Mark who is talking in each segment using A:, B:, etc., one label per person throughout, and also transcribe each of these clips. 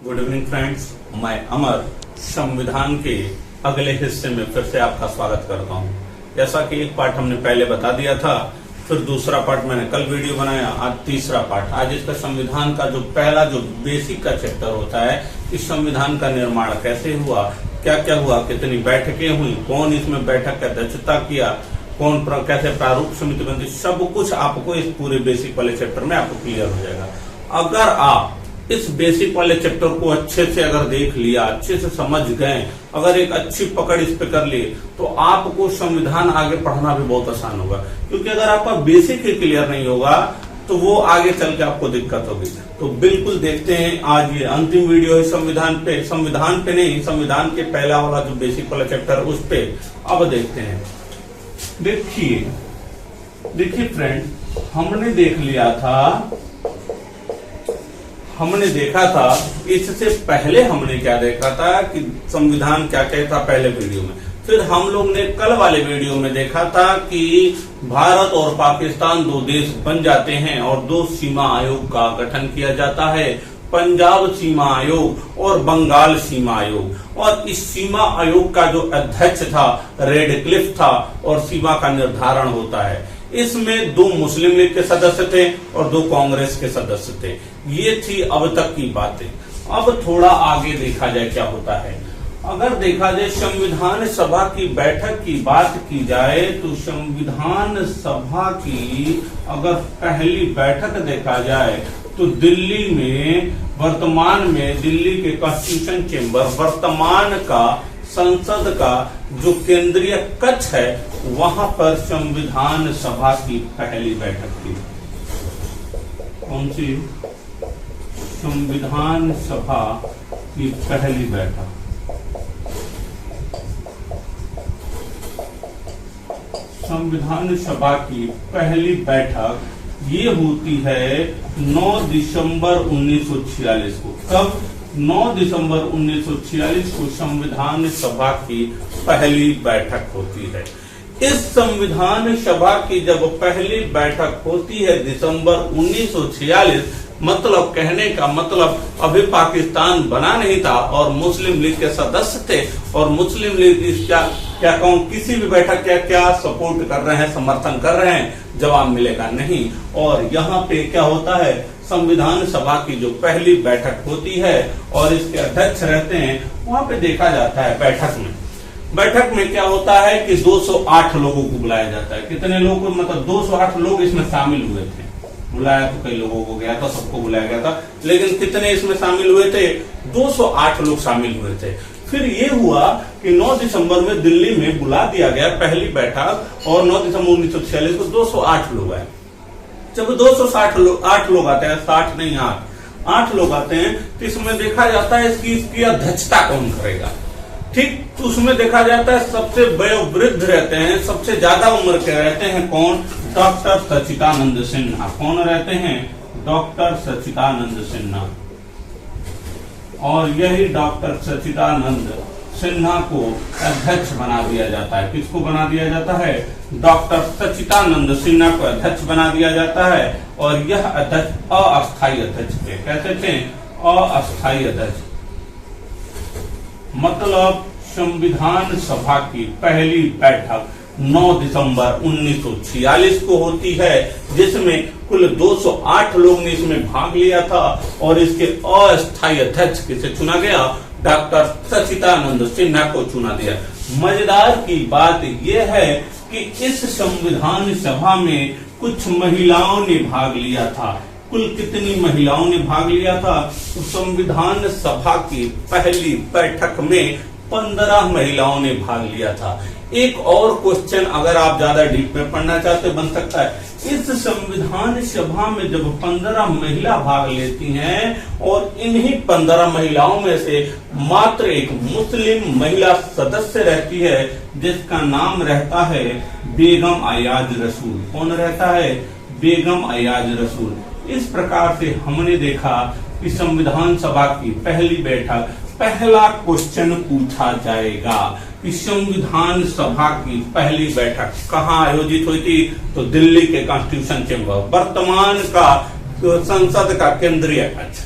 A: Good evening friends, मैं अमर संविधान के अगले हिस्से में फिर से आपका स्वागत करता हूं। जैसा कि एक पार्ट हमने पहले बता दिया था, फिर दूसरा पार्ट मैंने कल वीडियो बनाया, आज तीसरा पार्ट। आज इसका संविधान का जो पहला जो बेसिक का चैप्टर होता है कि संविधान का निर्माण कैसे हुआ, क्या क्या हुआ, कितनी बैठकें हुई, कौन इसमें बैठक की अध्यक्षता किया, कौन कैसे प्रारूप समिति बनती, सब कुछ आपको इस पूरे बेसिक वाले चैप्टर में आपको क्लियर हो जाएगा। अगर आप इस बेसिक वाले चैप्टर को अच्छे से अगर देख लिया, अच्छे से समझ गए, अगर एक अच्छी पकड़ इस पे कर लिए, तो आपको संविधान आगे पढ़ना भी बहुत आसान होगा। क्योंकि अगर आपका बेसिक ही क्लियर नहीं होगा तो वो आगे चल के आपको दिक्कत होगी। तो बिल्कुल देखते हैं, आज ये अंतिम वीडियो है संविधान पे नहीं, संविधान के पहला वाला जो बेसिक वाला चैप्टर उस पे अब देखते हैं। देखिए फ्रेंड, हमने देखा था इससे पहले हमने क्या देखा था कि संविधान क्या कहता पहले वीडियो में। फिर हम लोग ने कल वाले वीडियो में देखा था कि भारत और पाकिस्तान दो देश बन जाते हैं और दो सीमा आयोग का गठन किया जाता है, पंजाब सीमा आयोग और बंगाल सीमा आयोग। और इस सीमा आयोग का जो अध्यक्ष था रेडक्लिफ था और सीमा का निर्धारण होता है। इसमें दो मुस्लिम लीग के सदस्य थे और दो कांग्रेस के सदस्य थे। ये थी अब तक की बातें। अब थोड़ा आगे देखा जाए क्या होता है। अगर देखा जाए संविधान सभा की बैठक की बात की जाए तो संविधान सभा की अगर पहली बैठक देखा जाए तो दिल्ली में वर्तमान में दिल्ली के कॉन्स्टिट्यूशन चेंबर, वर्तमान का संसद का जो केंद्रीय कक्ष है, वहां पर संविधान सभा की पहली बैठक थी। कौन सी? संविधान सभा की पहली बैठक। संविधान सभा की पहली बैठक ये होती है 9 दिसंबर 1946 को। कब? 9 दिसंबर 1946 को संविधान सभा की पहली बैठक होती है। इस संविधान सभा की जब पहली बैठक होती है दिसंबर 1946, मतलब कहने का मतलब अभी पाकिस्तान बना नहीं था और मुस्लिम लीग के सदस्य थे और मुस्लिम लीग इस क्या कहूं किसी भी बैठक क्या सपोर्ट कर रहे हैं, समर्थन कर रहे हैं, जवाब मिलेगा नहीं। और यहाँ पे क्या होता है, संविधान सभा की जो पहली बैठक होती है और इसके अध्यक्ष रहते हैं, वहां पे देखा जाता है बैठक में क्या होता है कि 208 लोगों को बुलाया जाता है। कितने लोगों को? मतलब 208 लोग इसमें शामिल हुए थे। बुलाया तो कई लोगों को गया था, सबको बुलाया गया था, लेकिन कितने इसमें शामिल हुए थे? 208 लोग शामिल हुए थे। फिर ये हुआ कि 9 दिसंबर में दिल्ली में बुला दिया गया पहली बैठक और 9 दिसंबर 1946 को 208 लोग आए। जब 208 लोग आते हैं, 60 नहीं 8 लोग आते हैं, तो इसमें देखा जाता है इसकी अध्यक्षता कौन करेगा। ठीक, तो उसमें देखा जाता है सबसे वयोवृद्ध रहते हैं, सबसे ज्यादा उम्र के रहते हैं। कौन? डॉक्टर सच्चिदानंद सिन्हा। कौन रहते हैं? डॉक्टर सच्चिदानंद सिन्हा। और यही डॉक्टर सच्चिदानंद सिन्हा को अध्यक्ष बना दिया जाता है। किसको बना दिया जाता है? डॉक्टर सच्चिदानंद सिन्हा को अध्यक्ष बना दिया जाता है। और यह अध्यक्ष अस्थायी अध्यक्ष थे। कहते थे अस्थायी अध्यक्ष। मतलब संविधान सभा की पहली बैठक 9 दिसंबर 1946 को होती है, जिसमें कुल 208 लोग ने इसमें भाग लिया था और इसके अस्थायी अध्यक्ष किसे चुना गया? डॉक्टर सच्चिदानंद सिन्हा को चुना दिया। मजेदार की बात यह है कि इस संविधान सभा में कुछ महिलाओं ने भाग लिया था। कुल कितनी महिलाओं ने भाग लिया था? तो संविधान सभा की पहली बैठक में 15 महिलाओं ने भाग लिया था। एक और क्वेश्चन अगर आप ज्यादा डीप में पढ़ना चाहते बन सकता है, इस संविधान सभा में जब 15 महिला भाग लेती हैं और इन्हीं 15 महिलाओं में से मात्र एक मुस्लिम महिला सदस्य रहती है जिसका नाम रहता है बेगम अयाज रसूल। कौन रहता है? बेगम अयाज रसूल। इस प्रकार से हमने देखा कि संविधान सभा की पहली बैठक, पहला क्वेश्चन पूछा जाएगा कि संविधान सभा की पहली बैठक कहाँ आयोजित हुई थी? तो दिल्ली के कॉन्स्टिट्यूशन चेंबर, वर्तमान का संसद का केंद्रीय कक्ष।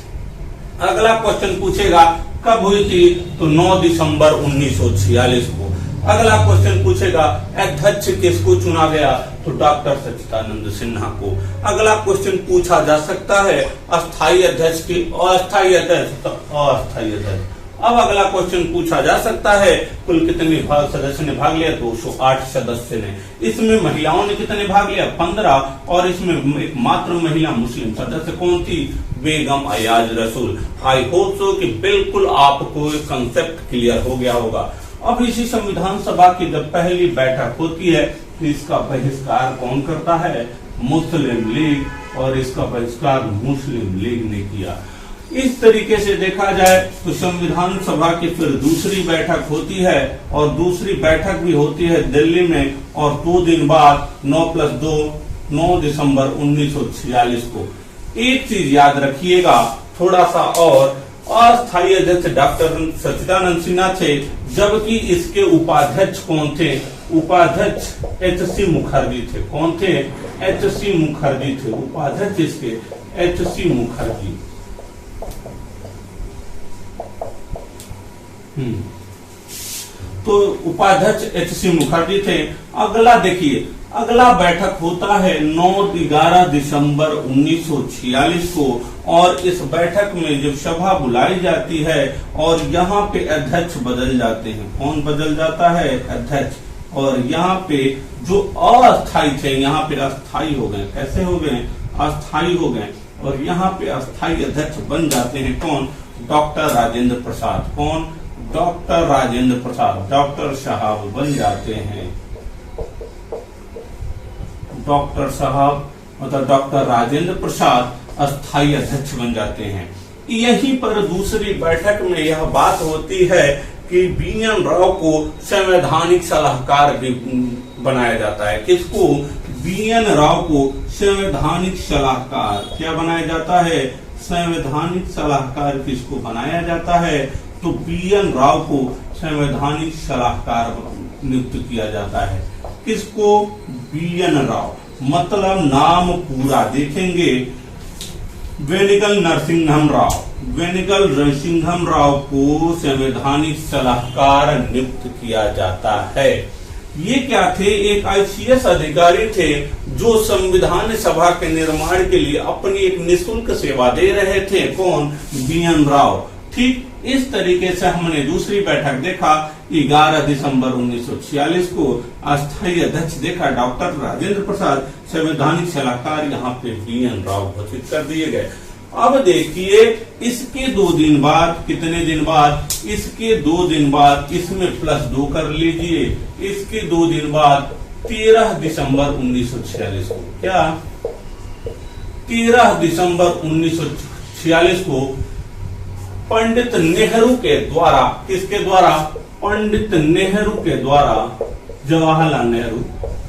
A: अगला क्वेश्चन पूछेगा कब हुई थी, तो 9 दिसंबर 1946 को। अगला क्वेश्चन पूछेगा अध्यक्ष किसको चुना गया, तो डॉक्टर सच्चिदानंद सिन्हा को। अगला क्वेश्चन पूछा जा सकता है अस्थायी अध्यक्ष की, अस्थायी अध्यक्ष तो अस्थायी अध्यक्ष। अब अगला क्वेश्चन पूछा जा सकता है कुल कितने सदस्य ने भाग लिया, 208 सदस्य ने। इसमें महिलाओं ने कितने भाग लिया, 15, और इसमें एक मात्र महिला मुस्लिम सदस्य कौन थी, बेगम अयाज रसूल। आई होप सो कि बिल्कुल आपको कंसेप्ट क्लियर हो गया होगा। अब इसी संविधान सभा की जब पहली बैठक होती है तो इसका बहिष्कार कौन करता है, मुस्लिम लीग, और इसका बहिष्कार मुस्लिम लीग ने किया। इस तरीके से देखा जाए तो संविधान सभा की फिर दूसरी बैठक होती है, और दूसरी बैठक भी होती है दिल्ली में, और 2 दिन बाद 9+2 9 दिसंबर 1946 को। एक चीज याद रखिएगा थोड़ा सा, और अस्थायी अध्यक्ष डॉक्टर सच्चिदानंद सिन्हा थे, जबकि इसके उपाध्यक्ष कौन थे, उपाध्यक्ष एच.सी. मुखर्जी थे। कौन थे, एच.सी. मुखर्जी थे। उपाध्यक्ष इसके एच.सी. मुखर्जी। तो उपाध्यक्ष एच.सी. मुखर्जी थे। अगला देखिए, अगला बैठक होता है 9-11 दिसंबर 1946 को, और इस बैठक में जब सभा बुलाई जाती है और यहाँ पे अध्यक्ष बदल जाते हैं। कौन बदल जाता है, अध्यक्ष। और यहाँ पे जो अस्थायी थे यहाँ पे अस्थायी हो गए। कैसे हो गए, अस्थायी हो गए। और यहाँ पे अस्थायी अध्यक्ष बन जाते हैं कौन, डॉक्टर राजेंद्र प्रसाद। कौन, डॉक्टर राजेंद्र प्रसाद, डॉक्टर साहब बन जाते हैं। डॉक्टर साहब मतलब डॉक्टर राजेंद्र प्रसाद अस्थायी अध्यक्ष बन जाते हैं। यहीं पर दूसरी बैठक में यह बात होती है कि बी.एन. राव को संवैधानिक सलाहकार भी बनाया जाता है। किसको, बी.एन. राव को संवैधानिक सलाहकार क्या बनाया जाता है, संवैधानिक सलाहकार किसको बनाया जाता है, तो बी.एन. राव को संवैधानिक सलाहकार नियुक्त किया जाता है। किसको, बी.एन. राव। मतलब नाम पूरा देखेंगे, वेनिगल नरसिंघम राव, वेनिगल नरसिंघम राव को संवैधानिक सलाहकार नियुक्त किया जाता है। ये क्या थे, एक आईसीएस अधिकारी थे जो संविधान सभा के निर्माण के लिए अपनी एक निःशुल्क सेवा दे रहे थे। कौन, बी.एन. राव। ठीक इस तरीके से हमने दूसरी बैठक देखा 11 दिसंबर 1946 को। अस्थायी अध्यक्ष देखा डॉक्टर राजेंद्र प्रसाद, संवैधानिक सलाहकार यहाँ पे बी.एन. राव घोषित कर दिए गए। अब देखिए इसके 2 दिन बाद, कितने दिन बाद, इसके 2 दिन बाद, इसमें +2 कर लीजिए, इसके 2 दिन बाद 13 दिसंबर 1946 को, क्या 13 दिसंबर 1946 को पंडित नेहरू के द्वारा, किसके द्वारा, पंडित नेहरू के द्वारा, जवाहरलाल नेहरू,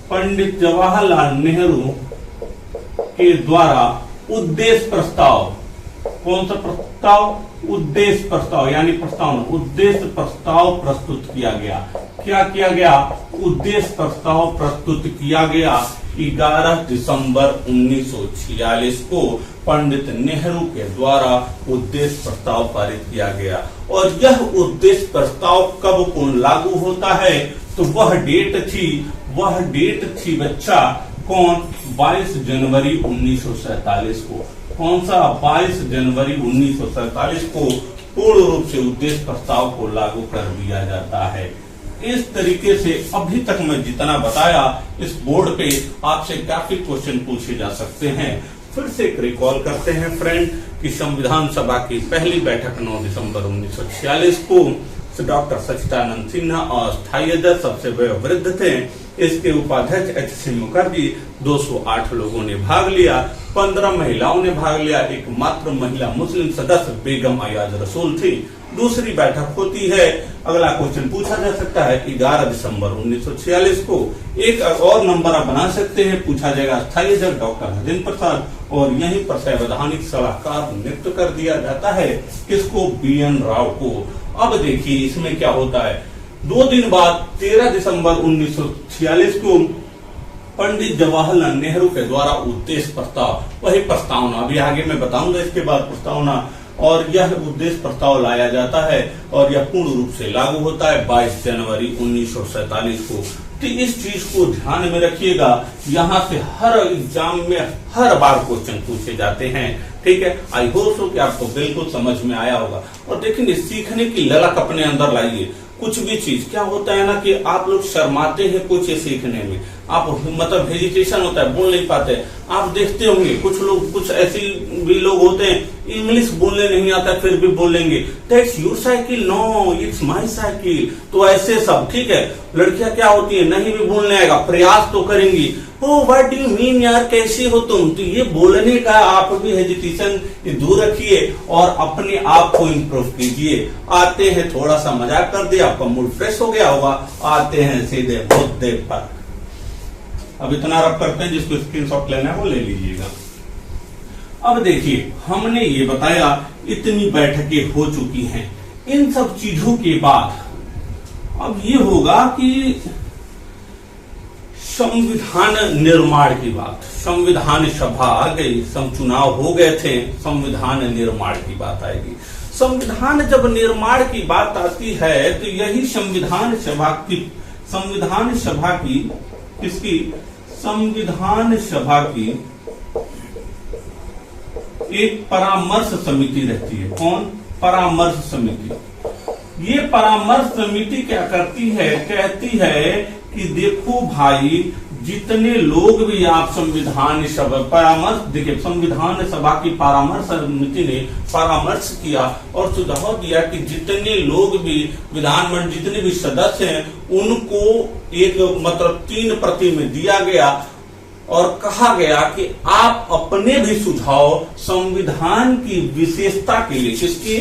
A: पंडित जवाहरलाल नेहरू के द्वारा उद्देश्य प्रस्ताव, कौन सा प्रस्ताव, उद्देश्य प्रस्ताव, यानी प्रस्तावना, उद्देश्य प्रस्ताव प्रस्तुत किया गया। क्या किया गया, उद्देश्य प्रस्ताव प्रस्तुत किया गया 11 दिसंबर 1946 को पंडित नेहरू के द्वारा उद्देश्य प्रस्ताव पारित किया गया। और यह उद्देश्य प्रस्ताव कब को लागू होता है, तो वह डेट थी बच्चा कौन, 22 जनवरी 1947 को। कौन सा, 22 जनवरी 1947 को पूर्ण रूप से उद्देश्य प्रस्ताव को लागू कर दिया जाता है। इस तरीके से अभी तक मैं जितना बताया, इस बोर्ड पे आपसे काफी क्वेश्चन पूछे जा सकते हैं। फिर से एक रिकॉल करते हैं फ्रेंड कि संविधान सभा की पहली बैठक 9 दिसंबर 1946 को डॉक्टर सच्चिदानंद सिन्हा अस्थायी अध्यक्ष सबसे वयोवृद्ध थे। इसके उपाध्यक्ष एच.सी. मुखर्जी, 208 लोगों ने भाग लिया, 15 महिलाओं ने भाग लिया, एक मात्र महिला मुस्लिम सदस्य बेगम अयाज रसूल थी। दूसरी बैठक होती है, अगला क्वेश्चन पूछा जा सकता है 11 दिसंबर 1946 को। एक और नंबर आप बना सकते हैं, पूछा जाएगा अस्थायी अध्यक्ष डॉक्टर राजेंद्र प्रसाद, और यहीं पर संवैधानिक सलाहकार नियुक्त कर दिया जाता है। किसको, बी.एन. राव को। अब देखिए इसमें क्या होता है, 2 दिन बाद 13 दिसंबर 1946 को पंडित जवाहरलाल नेहरू के द्वारा उद्देश्य प्रस्ताव, वही प्रस्तावना, अभी आगे मैं बताऊंगा इसके बाद प्रस्तावना, और यह उद्देश्य प्रस्ताव लाया जाता है और यह पूर्ण रूप से लागू होता है 22 जनवरी 1947 को। तो इस चीज को ध्यान में रखिएगा, यहाँ से हर एग्जाम में हर बार क्वेश्चन पूछे जाते हैं। ठीक है, आई होप सो कि आपको बिल्कुल समझ में आया होगा। और देखिए, सीखने की ललक अपने अंदर लाइए। कुछ भी चीज क्या होता है ना कि आप लोग शर्माते हैं कुछ सीखने में, आप मतलब हेजिटेशन होता है, बोल नहीं पाते। आप देखते होंगे कुछ लोग, कुछ ऐसे भी लोग होते हैं इंग्लिश बोलने नहीं आता फिर भी बोलेंगे that's your cycle, no it's my cycle. तो ऐसे सब, ठीक है। लड़कियां क्या होती है, नहीं भी बोलने आएगा प्रयास तो करेंगी, oh what do you mean यार, कैसी हो तुम। तो ये बोलने का आप भी हेजिटेशन दूर रखिए और अपने आप को इम्प्रूव कीजिए। आते हैं, थोड़ा सा मजाक कर दिया, आपका मूड फ्रेश हो गया होगा, आते हैं सीधे मुद्दे पर। अब इतना रब करते हैं, जिसको स्क्रीनशॉट लेना है वो ले लीजिएगा। अब देखिए, हमने ये बताया इतनी बैठकें हो चुकी हैं। इन सब चीजों के बाद अब ये होगा कि संविधान निर्माण की बात, संविधान सभा आ गई, चुनाव हो गए थे, संविधान निर्माण की बात आएगी। संविधान जब निर्माण की बात आती है तो यही संविधान सभा की किसकी, संविधान सभा की एक परामर्श समिति रहती है। कौन? परामर्श समिति। ये परामर्श समिति क्या करती है, कहती है कि देखो भाई, जितने लोग भी आप संविधान सभा परामर्श, देखिए संविधान सभा की परामर्श समिति ने परामर्श किया और सुझाव दिया कि जितने लोग भी विधानमंडल, जितने भी सदस्य हैं, उनको एक मतलब 3 प्रति में दिया गया और कहा गया कि आप अपने भी सुझाव संविधान की विशेषता के लिए, किसकी,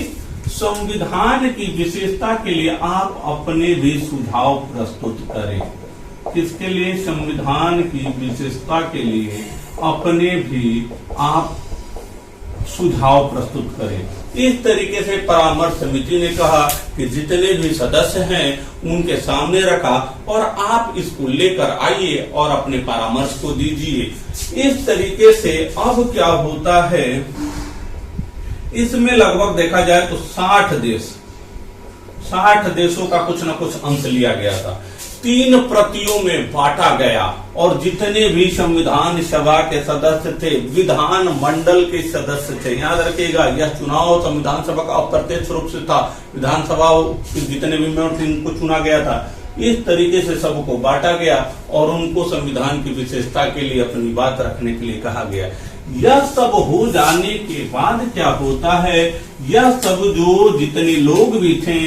A: संविधान की विशेषता के लिए आप अपने भी सुझाव प्रस्तुत करें। किसके लिए? संविधान की विशेषता के लिए अपने भी आप सुझाव प्रस्तुत करें। इस तरीके से परामर्श समिति ने कहा कि जितने भी सदस्य हैं उनके सामने रखा और आप इसको लेकर आइए और अपने परामर्श को दीजिए। इस तरीके से अब क्या होता है, इसमें लगभग देखा जाए तो 60 देशों का कुछ न कुछ अंश लिया गया था, 3 प्रतियों में बांटा गया और जितने भी संविधान सभा के सदस्य थे, विधान मंडल के सदस्य थे। याद रखिएगा, यह चुनाव संविधान सभा का अप्रत्यक्ष रूप से था, विधानसभा जितने भी मेंबर थे उनको चुना गया था। इस तरीके से सबको बांटा गया और उनको संविधान की विशेषता के लिए अपनी बात रखने के लिए कहा गया। यह सब हो जाने के बाद क्या होता है, यह सब जो जितने लोग भी थे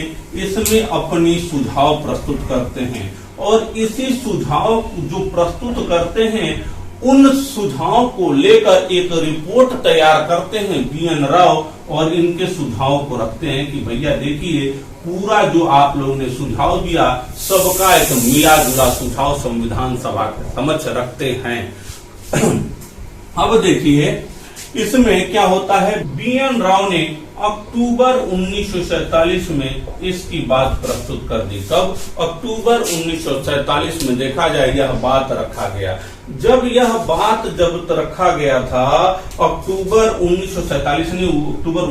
A: इसमें अपनी सुझाव प्रस्तुत करते हैं और इसी सुझाव जो प्रस्तुत करते हैं उन सुझाव को लेकर एक रिपोर्ट तैयार करते हैं BN राव और इनके सुझाव को रखते हैं कि भैया देखिए, पूरा जो आप लोगों ने सुझाव दिया सबका एक मिला जुला सुझाव संविधान सभा के समक्ष रखते हैं। अब देखिए, इसमें क्या होता है, BN राव ने अक्टूबर 1947 में इसकी बात प्रस्तुत कर दी। कब? अक्टूबर 1947 में देखा जाए यह बात रखा गया। जब यह बात जब रखा गया था अक्टूबर 1947 नहीं, अक्टूबर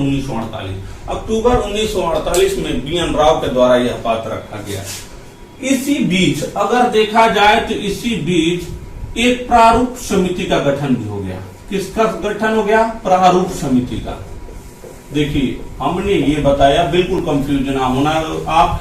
A: 1948 में BN राव के द्वारा यह बात रखा गया। इसी बीच अगर देखा जाए तो इसी बीच एक प्रारूप समिति का गठन भी हो गया। किसका गठन हो गया? प्रारूप समिति का। देखिए, हमने ये बताया, बिल्कुल कंफ्यूजन ना होना। आप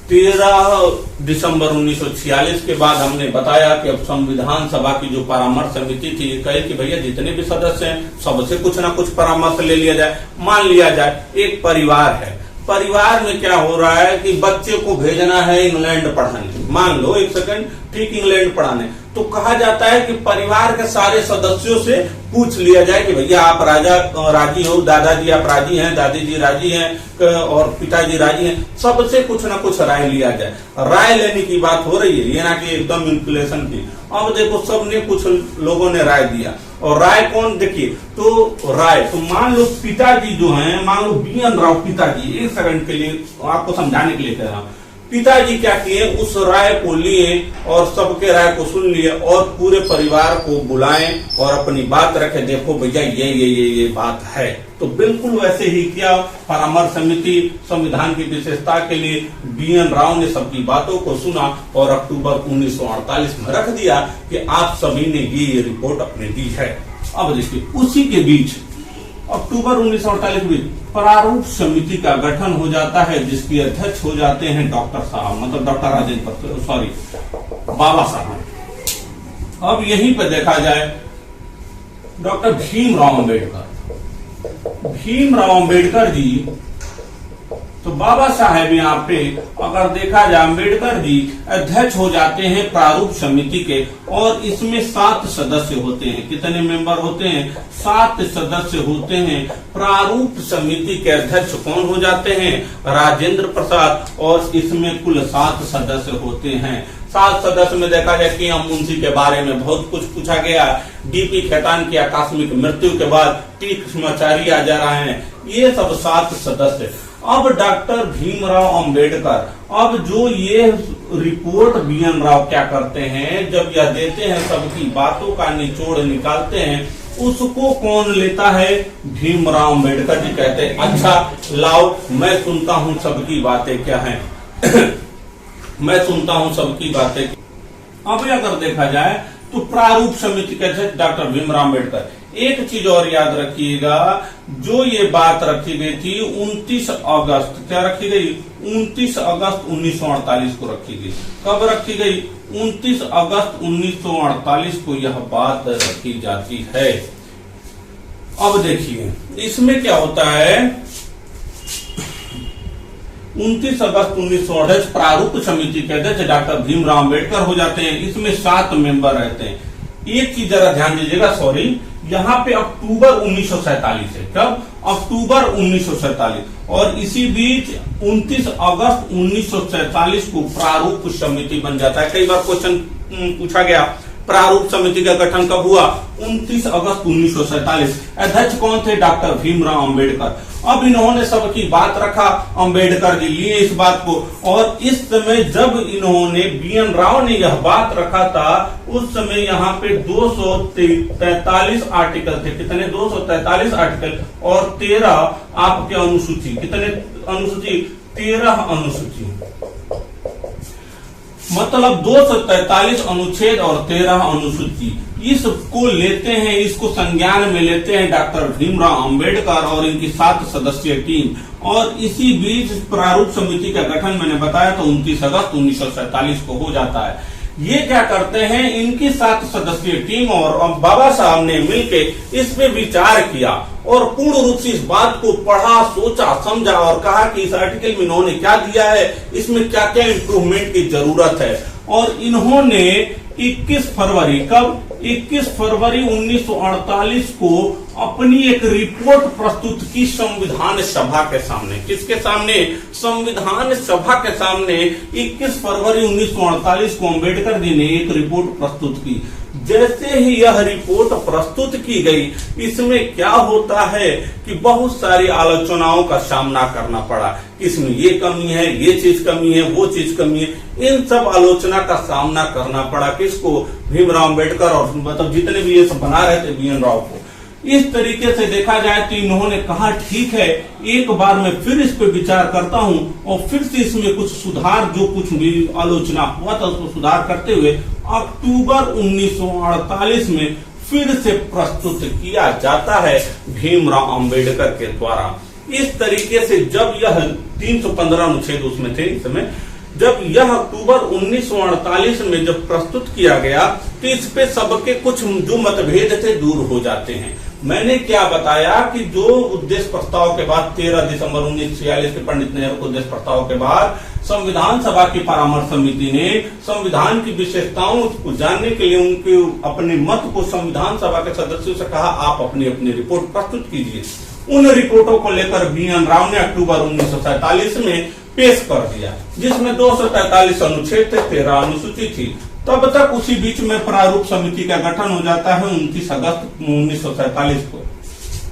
A: 13 दिसंबर 1946 के बाद हमने बताया कि अब संविधान सभा की जो परामर्श समिति थी कहे कि भैया जितने भी सदस्य हैं सबसे कुछ ना कुछ परामर्श ले लिया जाए। मान लिया जाए एक परिवार है, परिवार में क्या हो रहा है कि बच्चे को भेजना है इंग्लैंड पढ़ाने, मान लो एक सेकंड, ठीक, इंग्लैंड पढ़ाने, तो कहा जाता है कि परिवार के सारे सदस्यों से पूछ लिया जाए कि भैया आप राजी हो, दादाजी आप राजी हैं, दादी जी राजी हैं और पिताजी राजी हैं, सबसे कुछ ना कुछ राय लिया जाए। राय लेने की बात हो रही है, ये ना कि एकदम मैनिपुलेशन की। अब देखो, सबने कुछ लोगों ने राय दिया और राय कौन, देखिए तो राय तो मान लो पिताजी जो हैं, मान लो BN राव पिताजी, एक सेकंड के लिए आपको समझाने के लिए कह रहा हूं, पिताजी क्या किए, उस राय को लिए और सबके राय को सुन लिए और पूरे परिवार को बुलाएं और अपनी बात रखे, देखो भैया ये बात है। तो बिल्कुल वैसे ही किया। परामर्श समिति संविधान की विशेषता के लिए BN राव ने सबकी बातों को सुना और अक्टूबर 1948 में रख दिया कि आप सभी ने ये रिपोर्ट अपने दी है। अब देखिए, उसी के बीच अक्टूबर 1948 में प्रारूप समिति का गठन हो जाता है, जिसकी अध्यक्ष हो जाते हैं डॉक्टर साहब, मतलब डॉक्टर बाबा साहब। अब यहीं पे देखा जाए डॉक्टर भीमराव अंबेडकर जी, तो बाबा साहेब यहाँ पे अगर देखा जाए अंबेडकर जी अध्यक्ष हो जाते हैं प्रारूप समिति के, और इसमें 7 सदस्य होते हैं। कितने मेंबर होते हैं? 7 सदस्य होते हैं। प्रारूप समिति के अध्यक्ष कौन हो जाते हैं? राजेंद्र प्रसाद। और इसमें कुल 7 सदस्य होते हैं। 7 सदस्य में देखा जाए कि मुंशी के बारे में बहुत कुछ पूछा गया। DP खेतान की आकस्मिक मृत्यु के बाद T कृष्णाचार्य आ जा रहे हैं। ये सब 7 सदस्य। अब डॉक्टर भीमराव अंबेडकर, अब जो ये रिपोर्ट BN राव क्या करते हैं, जब यह देते हैं सबकी बातों का निचोड़ निकालते हैं, उसको कौन लेता है? भीमराव अंबेडकर जी कहते हैं अच्छा लाओ मैं सुनता हूं सबकी बातें क्या हैं। मैं सुनता हूं सबकी बातें। अब अगर देखा जाए तो प्रारूप समिति के अध्यक्ष डॉक्टर भीमराव अंबेडकर। एक चीज और याद रखिएगा, जो ये बात रखी गई थी 29 अगस्त, क्या रखी गई? 29 अगस्त 1948 को रखी गई। कब रखी गई? 29 अगस्त 1948 को यह बात रखी जाती है। अब देखिए इसमें क्या होता है, 29 अगस्त 1948 प्रारूप समिति के अध्यक्ष डॉक्टर भीमराव अंबेडकर हो जाते हैं। इसमें 7 मेंबर रहते हैं। एक चीज जरा ध्यान दीजिएगा, सॉरी, यहाँ पे अक्टूबर 1947 है। कब? अक्टूबर 1947। और इसी बीच 29 अगस्त 1947 को प्रारूप समिति बन जाता है। कई बार क्वेश्चन पूछा गया प्रारूप समिति का गठन कब हुआ? 29 अगस्त 1947। अध्यक्ष कौन थे? डॉक्टर भीमराव अंबेडकर। अब इन्होंने सबकी बात रखा, अंबेडकर जी लिए इस बात को, और इस समय जब इन्होंने BN राव ने यह बात रखा था, उस समय यहाँ पे 243 आर्टिकल थे। कितने? 243 आर्टिकल और 13 आपके अनुसूची। कितने अनुसूची? 13 अनुसूची, मतलब 243 अनुच्छेद और 13 अनुसूची। इसको लेते हैं, इसको संज्ञान में लेते हैं डॉक्टर भीमराव अंबेडकर और इनकी 7 सदस्यीय टीम। और इसी बीच प्रारूप समिति का गठन मैंने बताया तो 29 अगस्त 1947 को हो जाता है। ये क्या करते हैं, इनकी 7 सदस्यीय टीम और बाबा साहब ने मिलकर इस पे विचार किया और पूर्ण रूप से इस बात को पढ़ा, सोचा, समझा और कहा कि इस आर्टिकल में इन्होंने क्या दिया है, इसमें क्या क्या इम्प्रूवमेंट की जरूरत है। और इन्होंने 21 फरवरी, कब? 21 फरवरी 1948 को अपनी एक रिपोर्ट प्रस्तुत की संविधान सभा के सामने। किसके सामने? संविधान सभा के सामने 21 फरवरी 1948 को अंबेडकर जी ने एक रिपोर्ट प्रस्तुत की। जैसे ही यह रिपोर्ट प्रस्तुत की गई, इसमें क्या होता है कि बहुत सारी आलोचनाओं का सामना करना पड़ा। इसमें ये कमी है, ये चीज कमी है, वो चीज कमी है। इन सब आलोचना का सामना करना पड़ा किसको? भीमराव अंबेडकर और मतलब जितने भी ये सब बना रहे थे BN राव को। इस तरीके से देखा जाए तो इन्होंने कहा ठीक है, एक बार मैं फिर इस पे विचार करता हूं और फिर से इसमें कुछ सुधार, जो कुछ भी आलोचना हुआ था उसको सुधार करते हुए अक्टूबर 1948 में फिर से प्रस्तुत किया जाता है भीमराव अंबेडकर के द्वारा। इस तरीके से जब यह 315 अनुच्छेद उसमें थे इस समय, जब यह अक्टूबर 1948 में जब प्रस्तुत किया गया तो इस पे सबके कुछ जो मतभेद थे दूर हो जाते हैं। मैंने क्या बताया कि जो उद्देश्य प्रस्ताव के बाद 13 दिसंबर 1946 के पंडित नेहरू के उद्देश्य प्रस्ताव के बाद संविधान सभा की परामर्श समिति ने संविधान की विशेषताओं को जानने के लिए उनके अपने मत को संविधान सभा के सदस्यों से कहा आप अपनी अपनी रिपोर्ट प्रस्तुत कीजिए। उन रिपोर्टों को लेकर BN राव ने अक्टूबर 1947 में पेश कर दिया, जिसमें 243 अनुच्छेद थे, 13 अनुसूची थी। तब तक उसी बीच में प्रारूप समिति का गठन हो जाता है 29 अगस्त 1947 को।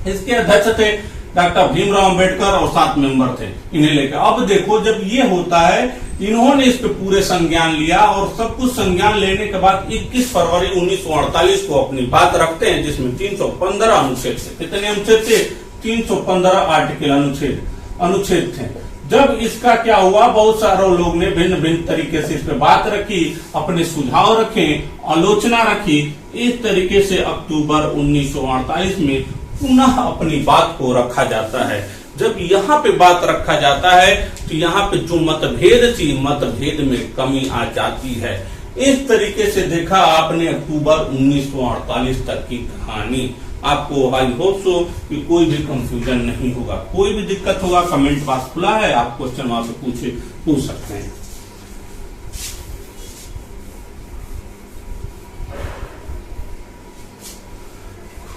A: इसके अध्यक्ष थे डॉक्टर भीमराव अंबेडकर और 7 मेंबर थे इन्हें लेकर। अब देखो जब ये होता है, इन्होंने इस पे पूरे संज्ञान लिया और सब कुछ संज्ञान लेने के बाद 21 फरवरी 1948 को अपनी बात रखते हैं, जिसमें 315 अनुच्छेद थे। कितने अनुच्छेद थे? 315 आर्टिकल अनुच्छेद थे। जब इसका क्या हुआ, बहुत सारे लोग ने भिन्न भिन्न तरीके से इस पे बात रखी, अपने सुझाव रखे, आलोचना रखी। इस तरीके से अक्टूबर 1948 में पुनः अपनी बात को रखा जाता है। जब यहाँ पे बात रखा जाता है तो यहाँ पे जो मतभेद थी, मतभेद में कमी आ जाती है। इस तरीके से देखा आपने अक्टूबर 1948 तक की कहानी। आपको आई होप सो कि कोई भी कंफ्यूजन नहीं होगा। कोई भी दिक्कत होगा कमेंट बॉक्स खुला है, आप क्वेश्चन वहां से पूछ सकते हैं।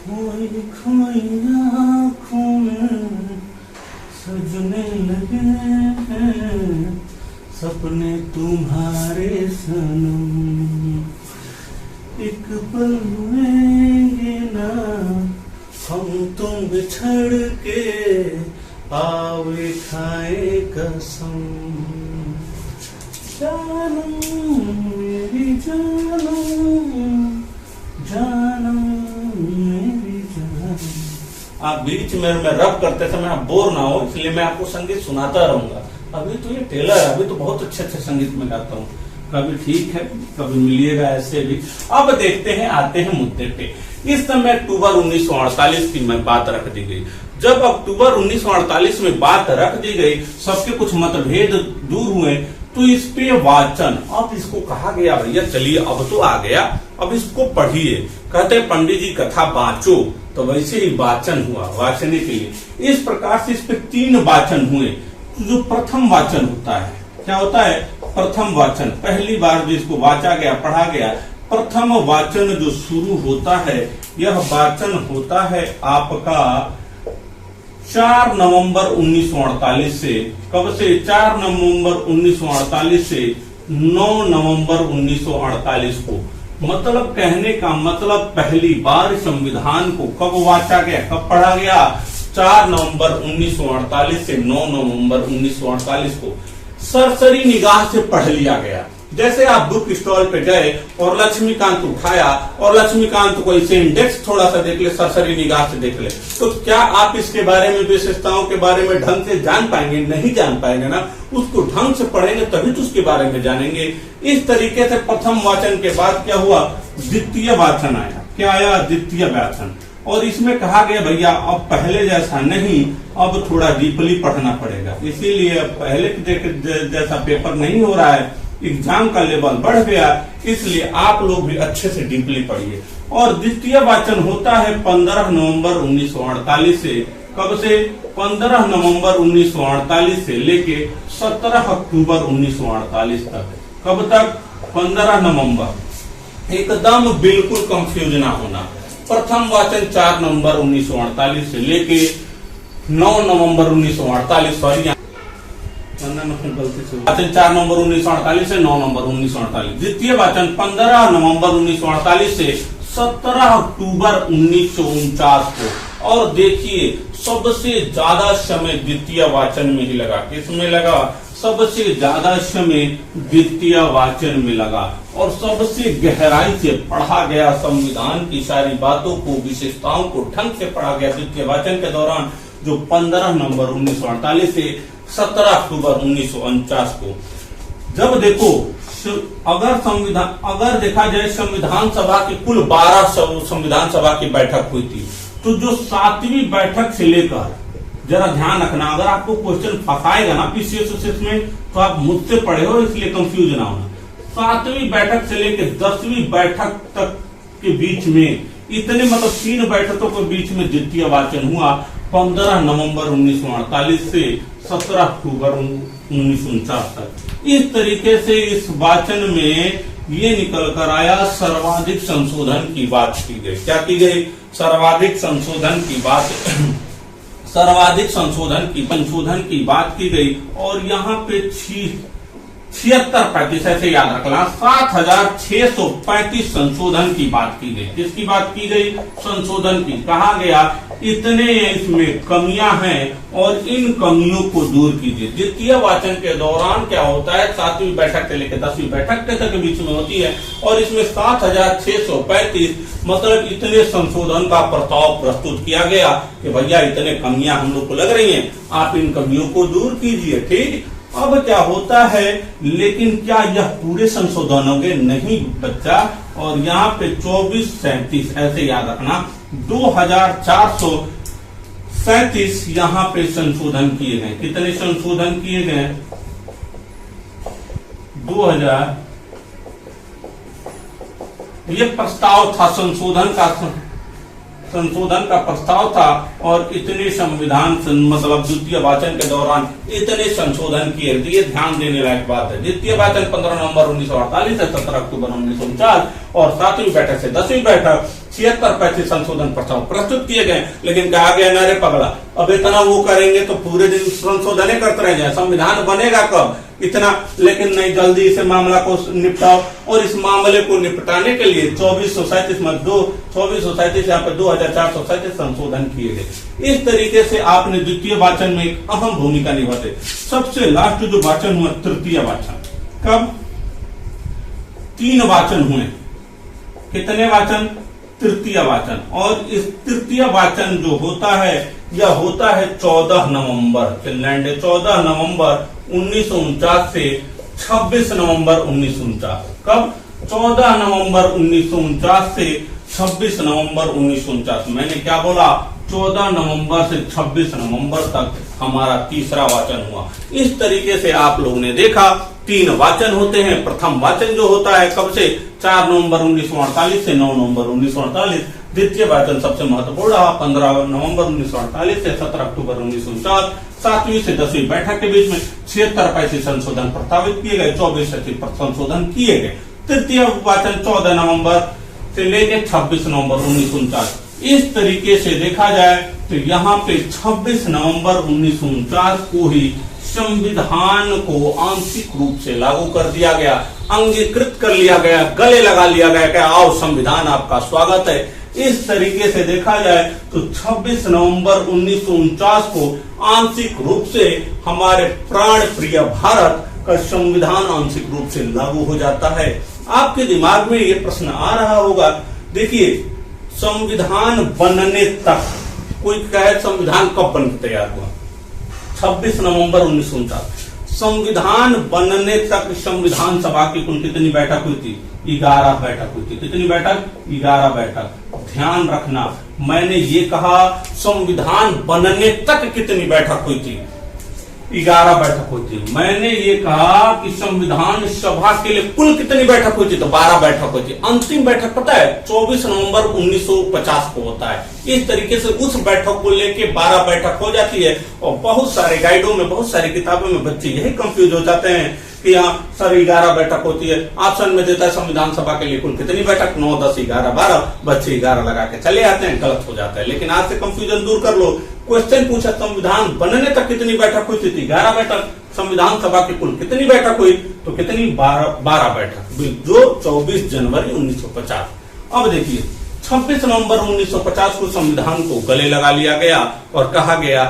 A: खोई खोई आँखों में सजने लगे हैं सपने तुम्हारे सनम, एक पल में ना हम तुम बिछड़ के आवे खाए कसम, जानम मेरी जानम जानम मेरी जानम। आप बीच में मैं रब करते समय आप बोर ना हो, इसलिए मैं आपको संगीत सुनाता रहूंगा। अभी तो ये टेलर है, अभी तो बहुत अच्छे संगीत में गाता हूँ। कभी ठीक है, कभी मिलिएगा ऐसे भी। अब देखते हैं, आते हैं मुद्दे पे। इस समय अक्टूबर 1948 की मैं बात रख दी गई। जब अक्टूबर 1948 में बात रख दी गई, सबके कुछ मतभेद दूर हुए, तो इस पे वाचन, अब इसको कहा गया भैया चलिए अब तो आ गया, अब इसको पढ़िए। कहते हैं पंडित जी कथा बाँचो, तो वैसे ही वाचन हुआ, वाचने के लिए। इस प्रकार से इस पे 3 वाचन हुए। जो प्रथम वाचन होता है, क्या होता है? प्रथम वाचन, पहली बार जो इसको वाचा गया, पढ़ा गया। प्रथम वाचन जो शुरू होता है, यह वाचन होता है आपका 4 नवंबर 1948 से। कब से? 4 नवंबर 1948 से 9 नवंबर 1948 को। मतलब कहने का मतलब पहली बार संविधान को कब वाचा गया, कब पढ़ा गया? 4 नवंबर 1948 से 9 नवंबर 1948 को सरसरी निगाह से पढ़ लिया गया। जैसे आप बुक स्टॉल पे गए और लक्ष्मीकांत उठाया और लक्ष्मीकांत को इसे इंडेक्स थोड़ा सा देख ले, सरसरी निगाह से देख ले, तो क्या आप इसके बारे में, विशेषताओं के बारे में ढंग से जान पाएंगे? नहीं जान पाएंगे ना। उसको ढंग से पढ़ेंगे तभी तो उसके बारे में जानेंगे। इस तरीके से प्रथम वाचन के बाद क्या हुआ? द्वितीय वाचन आया। क्या आया? द्वितीय वाचन। और इसमें कहा गया भैया अब पहले जैसा नहीं, अब थोड़ा डीपली पढ़ना पड़ेगा। इसीलिए पहले जैसा पेपर नहीं हो रहा है, एग्जाम का लेवल बढ़ गया, इसलिए आप लोग भी अच्छे से डीपली पढ़िए। और द्वितीय वाचन होता है 15 नवंबर 1948 से। कब से? 15 नवंबर 1948 से लेके 17 अक्टूबर 1948 तक। कब तक? 15 नवंबर। एकदम बिल्कुल कंफ्यूज ना होना। प्रथम वाचन 4 नवंबर 1948 से लेके 9 नवंबर 1948, सॉरी वाचन 4 नवंबर 1948 से 9 नवंबर 1948। द्वितीय वाचन 15 नवंबर 1948 से 17 अक्टूबर 1949 को। और देखिए सबसे ज्यादा समय द्वितीय वाचन में ही लगा। किसमें लगा? सबसे ज्यादा समय द्वितीय वाचन में लगा और सबसे गहराई से पढ़ा गया। संविधान की सारी बातों को, विशेषताओं को ढंग से पढ़ा गया द्वितीय वाचन के दौरान, जो 15 नवंबर 1948 से 17 अक्टूबर 1949 को। जब देखो अगर देखा जाए संविधान सभा की कुल 12 संविधान सभा की बैठक हुई थी, तो जो 7वीं बैठक से लेकर, जरा ध्यान रखना, अगर आपको क्वेश्चन फंसाएगा ना पीसीएस में, तो आप मुझसे पढ़े हो इसलिए कंफ्यूज ना होना। 7वीं बैठक से लेकर 10वीं बैठक तक के बीच में, इतने मतलब 3 बैठकों के बीच में द्वितीय वाचन हुआ 15 नवंबर 1948 से 17 अक्टूबर 1949 तक। इस तरीके से इस वाचन में ये निकल कर आया, सर्वाधिक संशोधन की बात की गई। क्या की गई? सर्वाधिक संशोधन की बात संशोधन की बात की गई। और यहाँ पे 76-35 ऐसे याद रखना, 7635 संशोधन की बात की गई। किसकी बात की गई? संशोधन की। कहा गया इतने इसमें कमियां हैं और इन कमियों को दूर कीजिए। द्वितीय वाचन के दौरान क्या होता है, 7वीं बैठक से लेकर 10वीं बैठक तक के बीच में होती है और इसमें 7635 मतलब इतने संशोधन का प्रस्ताव प्रस्तुत किया गया कि भैया इतने कमियां हम लोग को लग रही हैं, आप इन कमियों को दूर कीजिए। ठीक, अब क्या होता है, लेकिन क्या यह पूरे संशोधन होंगे? नहीं बच्चा, और यहाँ पे 2437 ऐसे याद रखना, 2437 यहाँ पे संशोधन किए गए। कितने संशोधन किए गए? 2000। ये प्रस्ताव था संशोधन का प्रस्ताव था और इतने संविधान मतलब द्वितीय वाचन के दौरान इतने संशोधन किए। ये ध्यान देने लायक बात है। द्वितीय वाचन 15 नवंबर 1948 से 17 अक्टूबर 1949 और 7वीं बैठक से 10वीं बैठक 76-35 संशोधन प्रस्ताव प्रस्तुत किए गए। लेकिन कहा गया ना रे पगला, अब इतना वो करेंगे तो पूरे दिन संशोधन करते रह जाए, संविधान बनेगा कब इतना? लेकिन नहीं, जल्दी इस मामला को निपटाओ। और इस मामले को निपटाने के लिए 2437 में 2437 यहाँ पे 2437 संशोधन किए गए। इस तरीके से आपने द्वितीय वाचन में एक अहम भूमिका निभाते। सबसे लास्ट जो वाचन हुआ तृतीय वाचन, कब? 3 वाचन हुए। कितने वाचन? तृतीय वाचन। और इस तृतीय वाचन जो होता है यह होता है 14 नवंबर, फिनलैंड 14 नवंबर 1949 से 26 नवंबर 1949। कब? 14 नवंबर 1949 से 26 नवंबर 1949। मैंने क्या बोला? 14 नवंबर से 26 नवंबर तक हमारा तीसरा वाचन हुआ। इस तरीके से आप लोगों ने देखा 3 वाचन होते हैं। प्रथम वाचन जो होता है कब से? 4 नवंबर 1948 से 9 नवंबर 1948। द्वितीय वाचन सबसे महत्वपूर्ण रहा 15 नवंबर 1948 से 17 अक्टूबर 1949। 7वीं से 10वीं बैठक के बीच में 76-35 संशोधन प्रस्तावित किए गए, 24-37 संशोधन किए गए। तृतीय वाचन 14 नवंबर से लेकर 26 नवंबर 1949। इस तरीके से देखा जाए तो यहाँ पे 26 नवंबर 1949 को ही संविधान को आंशिक रूप से लागू कर दिया गया, अंगीकृत कर लिया गया, गले लगा लिया गया कि आओ संविधान आपका स्वागत है। इस तरीके से देखा जाए तो 26 नवंबर 1949 को आंशिक रूप से हमारे प्राण प्रिय भारत का संविधान आंशिक रूप से लागू हो जाता है। आपके दिमाग में ये प्रश्न आ रहा होगा, देखिए संविधान बनने तक, कोई कहे संविधान कब बन के तैयार हुआ? 26 नवंबर 1949। संविधान बनने तक संविधान सभा की कुल कितनी बैठक हुई थी? 11 बैठक हुई थी। कितनी बैठक? 11 बैठक। ध्यान रखना, मैंने ये कहा संविधान बनने तक कितनी बैठक हुई थी? 11 बैठक हुई थी। मैंने ये कहा कि संविधान सभा के लिए कुल कितनी बैठक हुई थी? तो 12 बैठक हुई थी। अंतिम बैठक पता है 24 नवंबर 1950 को होता है। इस तरीके से उस बैठक को लेके 12 बैठक हो जाती है। और बहुत सारे गाइडों में, बहुत सारी किताबों में बच्चे यही कंफ्यूज हो जाते हैं कि यहाँ सर 11 बैठक होती है। ऑप्शन में देता है संविधान सभा के लिए कुल कितनी बैठक? 9, 10, 11, 12। बच्चे 11 लगा के चले आते हैं, गलत हो जाता है। लेकिन आज से कंफ्यूजन दूर कर लो। क्वेश्चन पूछा संविधान बनने तक कितनी बैठक हुई थी? 11 बैठक। संविधान सभा की कुल कितनी बैठक हुई? तो कितनी? 12 बैठक, जो 24 जनवरी 1950। अब देखिए 26 नवंबर 1950 को संविधान को गले लगा लिया गया और कहा गया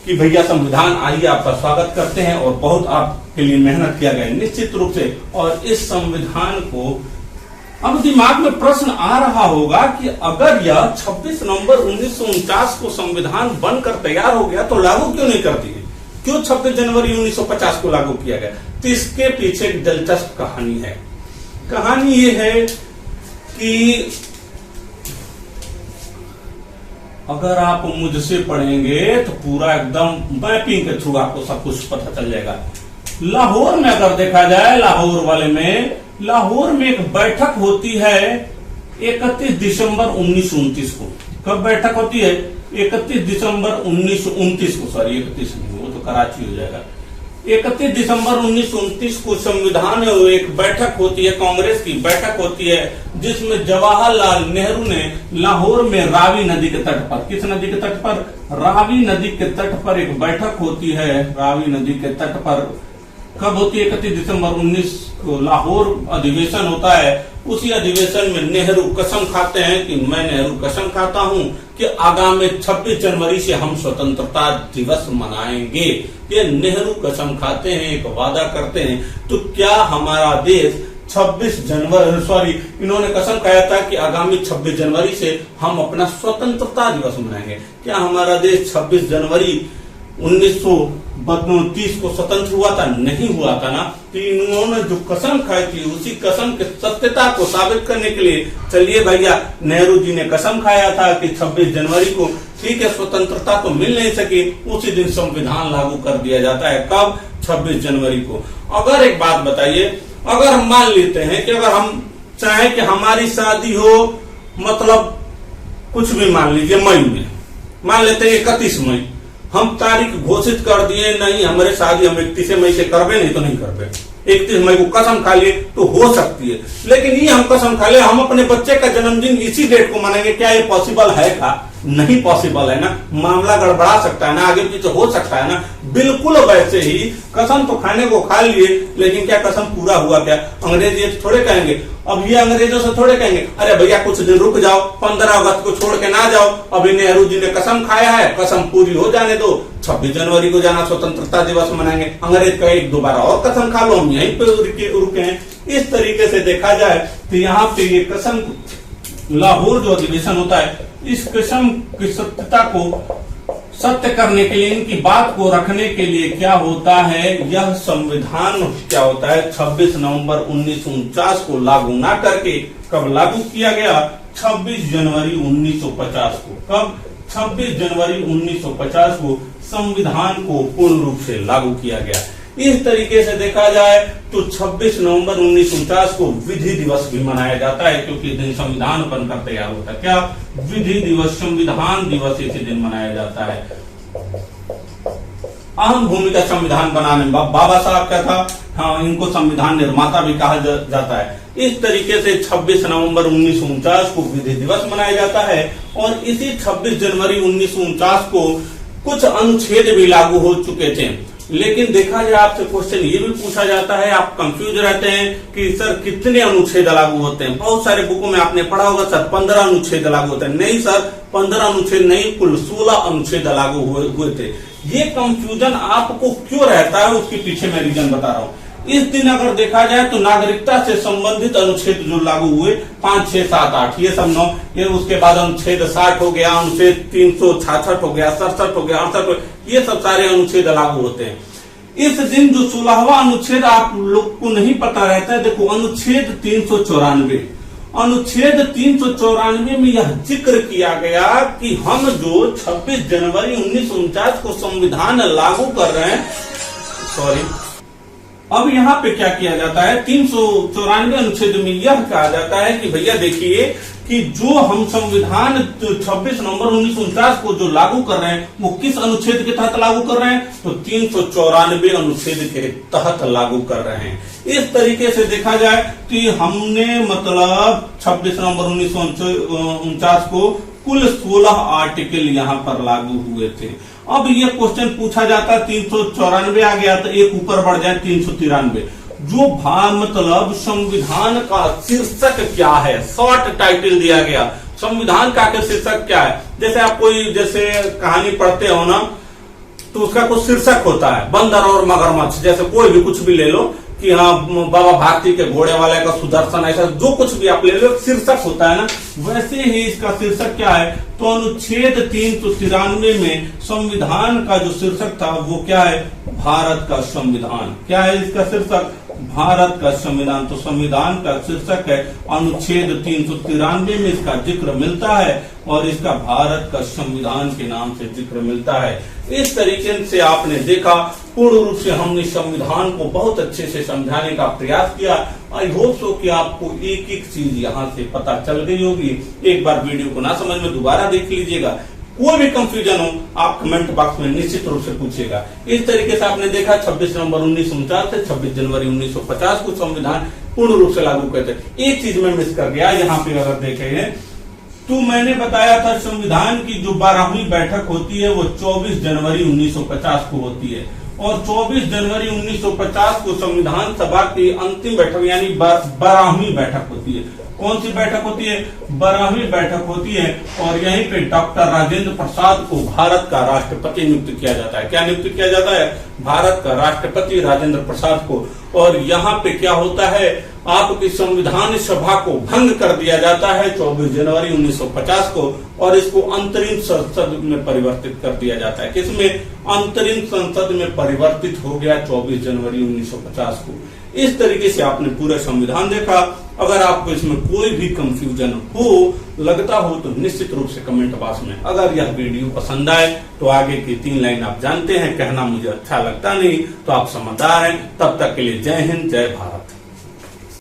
A: कि भैया संविधान आइए आपका स्वागत करते हैं, और बहुत आपके लिए मेहनत किया गया निश्चित रूप से। और इस संविधान को, अब दिमाग में प्रश्न आ रहा होगा कि अगर यह 26 नवंबर 1949 को संविधान बनकर तैयार हो गया तो लागू क्यों नहीं करती है? क्यों 26 जनवरी 1950 को लागू किया गया? तो इसके पीछे एक दिलचस्प कहानी है। कहानी ये है कि अगर आप मुझसे पढ़ेंगे तो पूरा एकदम मैपिंग के थ्रू आपको सब कुछ पता चल जाएगा। लाहौर में अगर देखा जाए, लाहौर में एक बैठक होती है 31 दिसंबर 1929 को। कब बैठक होती है? 31 दिसंबर 1929 को। सॉरी 31 नहीं, वो तो कराची हो जाएगा। 31 दिसंबर 1929 को संविधान एक बैठक होती है, कांग्रेस की बैठक होती है, जिसमें जवाहरलाल नेहरू ने लाहौर में रावी नदी के तट पर, किस नदी के तट पर? रावी नदी के तट पर एक बैठक होती है। रावी नदी के तट पर कब होती है? 31 दिसंबर 19 को लाहौर अधिवेशन होता है। उसी अधिवेशन में नेहरू कसम खाते हैं कि मैं नेहरू कसम खाता हूं कि आगामी 26 जनवरी से हम स्वतंत्रता दिवस मनाएंगे। ये नेहरू कसम खाते हैं, एक वादा करते हैं। तो क्या हमारा देश 26 जनवरी इन्होंने कसम खाया था कि आगामी 26 जनवरी से हम अपना स्वतंत्रता दिवस मनाएंगे। क्या हमारा देश 26 जनवरी 1932 को स्वतंत्र हुआ था? नहीं हुआ था ना। तो इन्होंने जो कसम खाई थी उसी कसम के सत्यता को साबित करने के लिए चलिए भैया, नेहरू जी ने कसम खाया था कि 26 जनवरी को ठीक है स्वतंत्रता तो मिल नहीं सकी, उसी दिन संविधान लागू कर दिया जाता है। कब? 26 जनवरी को। अगर एक बात बताइए, अगर हम मान लेते हैं कि अगर हम चाहे कि हमारी शादी हो, मतलब कुछ भी मान लीजिए मई में, मान लेते हैं 31 मई, हम तारीख घोषित कर दिए नहीं हमारे शादी हम 31 मई से करबे, नहीं तो नहीं करबे, 31 मई को कसम खा लिए तो हो सकती है। लेकिन ये हम कसम खा ले हम अपने बच्चे का जन्मदिन इसी डेट को मनाएंगे, क्या ये पॉसिबल है का? नहीं पॉसिबल है ना। मामला गड़बड़ा सकता है ना, आगे पीछे हो सकता है ना। बिल्कुल वैसे ही कसम तो खाने को खा लिए, लेकिन क्या कसम पूरा हुआ? क्या अंग्रेज ये थोड़े कहेंगे, अब ये अंग्रेजों से थोड़े कहेंगे अरे भैया कुछ दिन रुक जाओ, 15 अगस्त को छोड़ के ना जाओ, अभी नेहरू जी ने कसम खाया है, कसम पूरी हो जाने दो, 26 जनवरी को जाना स्वतंत्रता दिवस मनाएंगे। अंग्रेज का एक दोबारा और कसम खा लो, हम यहीं पे रुके हैं। इस तरीके से देखा जाए तो यहाँ पे ये कसम लाहौर जो अधिवेशन होता है, इस कसम की सत्यता को सत्य करने के लिए, इनकी बात को रखने के लिए क्या होता है, यह संविधान क्या होता है 26 नवंबर 1949 को लागू ना करके कब लागू किया गया? 26 जनवरी 1950 को। कब? 26 जनवरी 1950 को संविधान को पूर्ण रूप से लागू किया गया। इस तरीके से देखा जाए तो 26 नवंबर 1949 को विधि दिवस भी मनाया जाता है, क्योंकि दिन संविधान बनकर तैयार होता है। क्या? विधि दिवस, संविधान दिवस इसी दिन मनाया जाता है। अहम भूमिका संविधान बनाने में बाबा साहब का था, हाँ, इनको संविधान निर्माता भी कहा जाता है। इस तरीके से 26 नवंबर 1949 को विधि दिवस मनाया जाता है और इसी 26 जनवरी 1949 को कुछ अनुच्छेद भी लागू हो चुके थे। लेकिन देखा जाए आपसे क्वेश्चन ये भी पूछा जाता है, आप कंफ्यूज रहते हैं कि सर कितने अनुच्छेद लागू होते हैं। बहुत सारे बुकों में आपने पढ़ा होगा सर 15 अनुच्छेद लागू होते हैं। नहीं सर, 15 अनुच्छेद नहीं, कुल 16 अनुच्छेद लागू हुए थे। ये कंफ्यूजन आपको क्यों रहता है उसके पीछे मैं रीजन बता रहा हूँ। इस दिन अगर देखा जाए तो नागरिकता से संबंधित अनुच्छेद जो लागू हुए 5, 6, 7, 8 ये सब 9, ये उसके बाद अनुच्छेद 60 हो गया, अनुच्छेद 366 हो गया, 67 हो गया, 68, ये सब सारे अनुच्छेद लागू होते हैं। इस दिन जो 16वां अनुच्छेद आप लोग को नहीं पता रहता है, देखो अनुच्छेद 394, अनुच्छेद 394 में यह जिक्र किया गया कि हम जो 26 जनवरी 1949 को संविधान लागू कर रहे हैं, सॉरी, अब यहाँ पे क्या किया जाता है 394 अनुच्छेद में यह कहा जाता है कि भैया देखिए कि जो हम संविधान 26 नवंबर 1949 को जो लागू कर रहे हैं वो किस अनुच्छेद के तहत लागू कर रहे हैं? तो 394 अनुच्छेद के तहत लागू कर रहे हैं। इस तरीके से देखा जाए तो हमने मतलब 26 नवंबर 1949 को कुल 16 आर्टिकल यहाँ पर लागू हुए थे। अब ये क्वेश्चन पूछा जाता है 394 आ गया तो एक ऊपर बढ़ जाए 393, जो मतलब संविधान का शीर्षक क्या है, शॉर्ट टाइटल दिया गया। संविधान का शीर्षक क्या है? जैसे आप कोई जैसे कहानी पढ़ते हो ना तो उसका कुछ शीर्षक होता है, बंदर और मगरमच्छ, जैसे कोई भी कुछ भी ले लो कि हाँ बाबा भारती के घोड़े वाले का सुदर्शन, ऐसा जो कुछ भी आप ले लो शीर्षक होता है ना, वैसे ही इसका शीर्षक क्या है? तो अनुच्छेद 393 में संविधान का जो शीर्षक था वो क्या है? भारत का संविधान। क्या है इसका शीर्षक? भारत का संविधान। तो संविधान का शीर्षक है अनुच्छेद 393 में इसका जिक्र मिलता है और इसका भारत का संविधान के नाम से जिक्र मिलता है। इस तरीके से आपने देखा पूर्ण रूप से हमने संविधान को बहुत अच्छे से समझाने का प्रयास किया। आई होप सो कि आपको एक एक चीज यहाँ से पता चल गई होगी। एक बार वीडियो को ना समझ में दोबारा देख लीजिएगा। कोई भी कंफ्यूजन हो आप कमेंट बॉक्स में निश्चित रूप से पूछिएगा। इस तरीके से आपने देखा 26 नवंबर 1949 से 26 जनवरी 1950 को संविधान पूर्ण रूप से लागू करते। एक चीज में मिस कर गया यहाँ पे अगर देखें तो मैंने बताया था संविधान की जो 12वीं बैठक होती है वो 24 जनवरी 1950 को होती है और 24 जनवरी 1950 को संविधान सभा की अंतिम बैठक यानी 12वीं बैठक होती है। कौन सी बैठक होती है? 12वीं बैठक होती है और यहीं पे डॉक्टर राजेंद्र प्रसाद को भारत का राष्ट्रपति नियुक्त किया जाता है। क्या नियुक्त किया जाता है? भारत का राष्ट्रपति राजेंद्र प्रसाद को। और यहाँ पे क्या होता है, आपकी संविधान सभा को भंग कर दिया जाता है 24 जनवरी 1950 को और इसको अंतरिम संसद में परिवर्तित कर दिया जाता है। किसमें? अंतरिम संसद में परिवर्तित हो गया 24 जनवरी 1950 को। इस तरीके से आपने पूरा संविधान देखा। अगर आपको इसमें कोई भी कंफ्यूजन हो, लगता हो, तो निश्चित रूप से कमेंट बॉक्स में। अगर यह वीडियो पसंद आए तो आगे की 3 लाइन आप जानते हैं, कहना मुझे अच्छा लगता नहीं, तो आप समझदार हैं। तब तक के लिए जय हिंद, जय भारत।